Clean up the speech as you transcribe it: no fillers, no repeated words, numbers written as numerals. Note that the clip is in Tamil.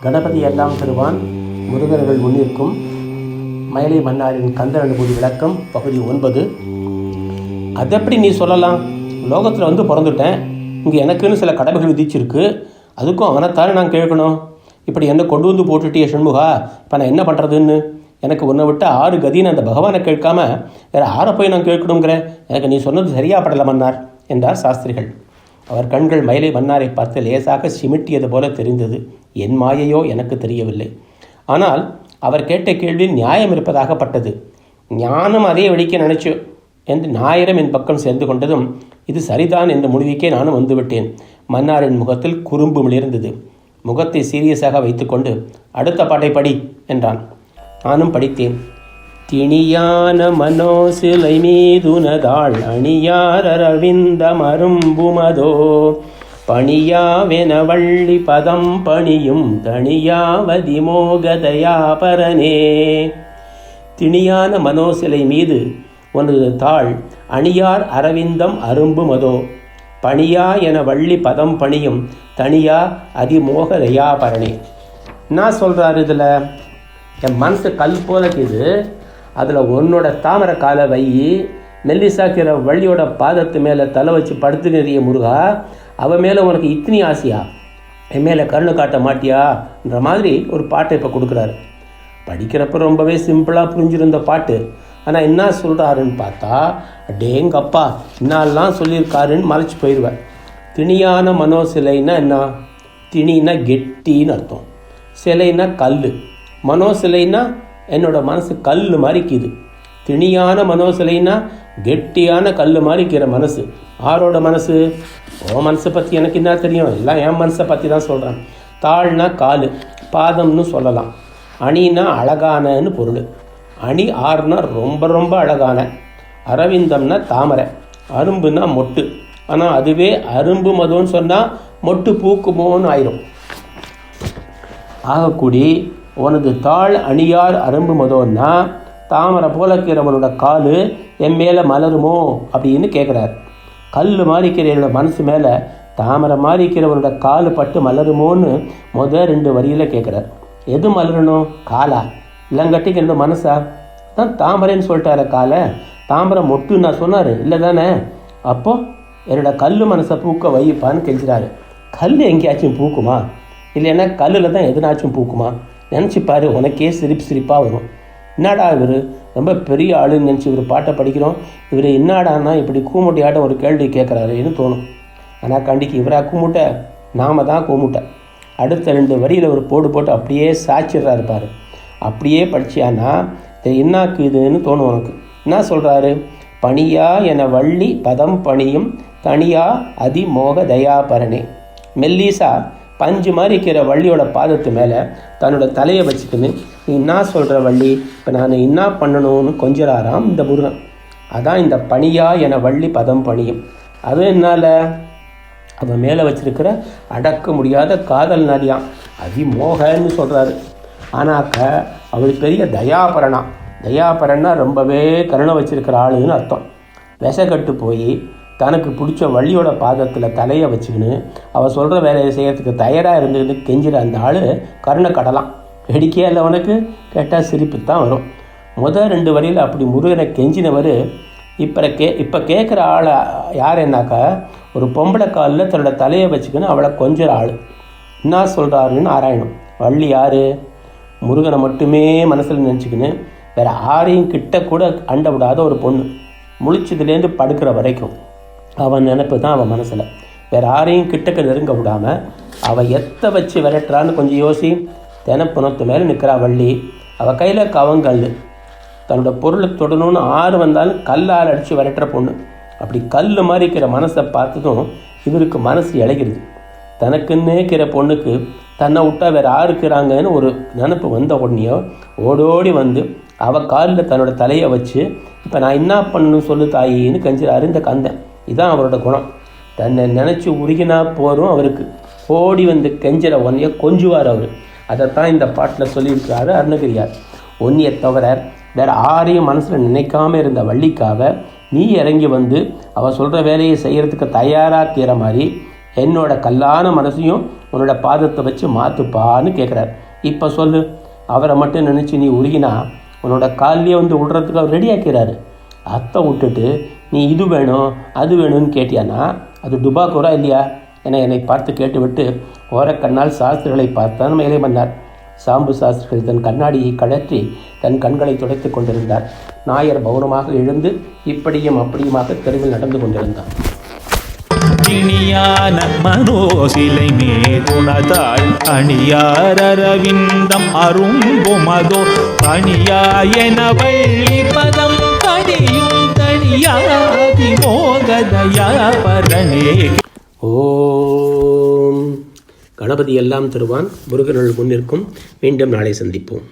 கணபதி எல்லாம் தருவான் முருகர்கள் முன்னிற்கும் மயிலை மன்னாரின் கந்த அனுபூதி விளக்கம் பகுதி 9. அது எப்படி நீ சொல்லலாம்? லோகத்தில் பிறந்துட்டேன், இங்கே எனக்குன்னு சில கடமைகள் விதிச்சிருக்கு, அதுக்கும் அவனைத்தானே நான் கேட்கணும். இப்படி என்ன கொண்டு வந்து போட்டுட்டிய சண்முகா, இப்போ நான் என்ன பண்ணுறதுன்னு? எனக்கு உன்னை விட்டு 6 கதின்னு அந்த பகவானை கேட்காம வேறு 6 போய் நான் கேட்கணுங்கிறேன். எனக்கு நீ சொன்னது சரியா படலை மன்னார் என்றார் சாஸ்திரிகள். அவர் கண்கள் மயிலை மன்னாரை பார்த்து லேசாக சிமிட்டியது போல தெரிந்தது. என் மாயையோ எனக்கு தெரியவில்லை. ஆனால் அவர் கேட்ட கேள்வி நியாயம் இருப்பதாகப்பட்டது. ஞானம் அதே வெடிக்க நினைச்சு என்று 1000 என் பக்கம் சேர்ந்து கொண்டதும் இது சரிதான் என்ற முடிவுக்கே நானும் வந்துவிட்டேன். மன்னாரின் முகத்தில் குறும்பு மிளிர்ந்தது. முகத்தை சீரியஸாக வைத்துக்கொண்டு அடுத்த பாட்டை படி என்றான். நானும் படித்தேன். திணியான மனோசிலை மீதுனதாள் அணியார் அரவிந்த மரும்புமதோ பணியாவென வள்ளி பதம் பணியும் தனியாவதி மோகதயா பரனே. திணியான மனோசிலை மீது உனது தாள் அணியார் அரவிந்தம் அரும்புமதோ பணியா என வள்ளி பதம் பணியும் தனியா அதிமோக தயாபரணே. என்ன சொல்கிறாரு இதில்? என் மனசு கல் போலக்குது, அதில் உன்னோட தாமரை காலை வை, மெல்லிசாக்கிற வள்ளியோட பாதத்து மேலே தலை வச்சு படுத்து நிறைய முருகா, அவன் மேலே உனக்கு இத்தனி ஆசையா, என் மேலே கருணை காட்ட மாட்டியான்ற மாதிரி ஒரு பாட்டை இப்போ கொடுக்குறாரு. படிக்கிறப்ப ரொம்பவே சிம்பிளாக புரிஞ்சிருந்த பாட்டு. ஆனால் என்ன சொல்கிறாருன்னு பார்த்தா டேங்கப்பா என்னெல்லாம் சொல்லியிருக்காருன்னு மறைச்சி போயிடுவேன். திணியான மனோ சிலைன்னா என்ன? திணின்னா கெட்டின்னு அர்த்தம், சிலைன்னா கல். மனோ சிலைன்னா என்னோட மனசு கல் மாதிரிக்குது. திணியான மனோ சிலைன்னா கெட்டியான கல் மாதிரிக்கிற மனசு. ஆரோட மனசு? ஓ மனசை பற்றி எனக்கு என்ன தெரியும், எல்லாம் என் மனசை பற்றி தான் சொல்கிறேன். தாள்னா கால், பாதம்னு சொல்லலாம். அணின்னா அழகானன்னு பொருள். அணி ஆறுனா ரொம்ப ரொம்ப அழகான. அரவிந்தம்னா தாமரை, அரும்புனா மொட்டு. ஆனால் அதுவே அரும்பு மதம்னு சொன்னால் மொட்டு பூக்குமோன்னு ஆயிரும். ஆகக்கூடி உனது தாள் அணியார் அரும்பு மதோன்னா தாமரை போல இருக்கிறவனோட கால் என் மேலே மலருமோ அப்படின்னு கேட்குறாரு. கல் மாறிக்கிற என்னோட மனசு மேலே தாமரை மாறிக்கிறவனோட கால் பட்டு மலருமோன்னு 2 வரியில் கேட்குறார். எது மலரணும்? காலா? இல்லங்கட்டிக்கு என்னோட மனசா? தான் தாமரைன்னு சொல்லிட்டார காலை. தாமரை மொட்டுன்னு நான் சொன்னார் இல்லை தானே? அப்போது என்னோட கல் மனசை பூக்க வைப்பான்னு கெஞ்சுறாரு. கல் எங்கேயாச்சும் பூக்குமா? இல்லைன்னா கல்லில் தான் எதுனாச்சும் பூக்குமா? நினச்சிப்பாரு, உனக்கே சிரிப்பாக வரும். என்னடா இவர் ரொம்ப பெரிய ஆளுன்னு நினச்சி இவர் பாட்டை படிக்கிறோம், இவர் என்னடான்னா இப்படி கூமுட்டையாட்ட ஒரு கேள்வி கேட்குறாருன்னு தோணும். ஆனால் கண்டிக்கு இவரா கூமுட்டை, நாம தான் கூமுட்டை. அடுத்த 2 வரியில் ஒரு போட்டு அப்படியே சாய்ச்சிடுறா இருப்பார். அப்படியே படிச்சியானா என்னாக்கு இதுன்னு தோணும் உனக்கு. என்ன சொல்கிறாரு? பணியா என வள்ளி பதம் பணியும் தனியா அதிமோக தயாபரணே. மெல்லிசா பஞ்சு மாதிரி இருக்கிற வள்ளியோட பாதத்து மேலே தன்னோட தலையை வச்சுக்கின்னு நீ என்ன சொல்கிற வள்ளி, இப்போ நான் என்ன பண்ணணும்னு கொஞ்சராராம் இந்த முருகன். அதான் இந்த பணியா என வள்ளி பதம் பணியும். அது என்னால் அவன் மேலே வச்சிருக்கிற அடக்க முடியாத காதல் நதியான், அதிமோகன்னு சொல்கிறாரு. ஆனாக்க அவர் பெரிய தயாபரணா. தயாபரன்னா ரொம்பவே கருணை வச்சிருக்கிற ஆளுன்னு அர்த்தம். விஷக்கட்டு போய் தனக்கு பிடிச்ச வள்ளியோட பாதத்தில் தலையை வச்சுக்கின்னு அவள் சொல்கிற வேலையை செய்கிறதுக்கு தயாராக இருந்துக்கிட்டு கெஞ்சிற அந்த ஆள் கருணை கடலாம். வெடிக்கையே இல்லை உனக்கு? கேட்டால் சிரிப்பு தான் வரும். 2 வரியில் அப்படி முருகனை கெஞ்சினவர் இப்போ கேட்குற ஆளை யார் என்னாக்கா ஒரு பொம்பளை காலில் தன்னோட தலையை வச்சுக்கின்னு அவளை கொஞ்சிற ஆள். என்ன சொல்கிறாருன்னு ஆராயணும். வள்ளி யார்? முருகனை மட்டுமே மனசில் நினச்சிக்கின்னு வேறு யாரையும் கிட்ட கூட அண்ட விடாத ஒரு பொண்ணு. முழிச்சதுலேருந்து படுக்கிற வரைக்கும் அவன் நினைப்பு தான் அவன் மனசில். வேறு யாரையும் கிட்டக்க நெருங்க விடாமல் அவள் எத்தை வச்சு விரட்டுறான்னு கொஞ்சம் யோசி. தினப்புணத்து மேலே நிற்கிறா வள்ளி. அவள் கையில் கவங்கல். தன்னோட பொருளை தொடணும்னு ஆறு வந்தாலும் கல்லால் அடித்து விரட்டுற பொண்ணு. அப்படி கல் மாதிரி இருக்கிற மனசை பார்த்ததும் இவருக்கு மனசு இழகிறது. தனக்குன்னே இருக்கிற பொண்ணுக்கு தன்னை விட்டா வேறு யாருக்கிறாங்கன்னு ஒரு நினப்பு வந்த உடனேயோ ஓடோடி வந்து அவள் காலில் தன்னோட தலையை வச்சு இப்போ நான் என்ன பண்ணணும்னு சொல்லு தாயின்னு கஞ்சிறாரு இந்த கந்தன். இதுதான் அவரோட குணம். தன்னை நினச்சி உருகினா போகிறோம் அவருக்கு. ஓடி வந்து கெஞ்சிற ஒன்றைய கொஞ்சுவார் அவர். அதைத்தான் இந்த பாட்டில் சொல்லியிருக்கிறாரு அருணகிரியார். ஒன்றையை தவிர வேறு யாரையும் மனசில் நினைக்காமல் இருந்த வள்ளிக்காக நீ இறங்கி வந்து அவள் சொல்கிற வேலையை செய்கிறதுக்கு தயாராக்கிற மாதிரி என்னோட கல்லான மனசையும் உன்னோட பாதத்தை வச்சு மாற்றுப்பான்னு கேட்குறார். இப்போ சொல்லு, அவரை மட்டும் நினச்சி நீ உருகினா உன்னோட காலிலே வந்து விடுறதுக்கு அவர் ரெடி ஆக்கிறாரு. அத்தை விட்டுட்டு நீ இது வேணும் அது வேணும்னு கேட்டியானா அது டுபாக்கூரா இல்லையா என என்னை பார்த்து கேட்டுவிட்டு ஓரக்கண்ணால் சாஸ்திரிகளை பார்த்தான் மேலே வந்தார். சாம்பு சாஸ்திரிகள் தன் கண்ணாடியை கழற்றி தன் கண்களை துடைத்து கொண்டிருந்தார். நாயர் மௌனமாக எழுந்து இப்படியும் அப்படியுமாக தெருவில் நடந்து கொண்டிருந்தான். இனியான மனோசிலை மேதுணதாள் அணியார் அரவிந்தம் அரும்புமதோ பணியாயன வள்ளி பதம் தனியும் தனியாதி மோகதயா பரணே. ஓம் கணபதி எல்லாம் தருவான். முருகனுள் முன்னிற்கும். மீண்டும் நாளை சந்திப்போம்.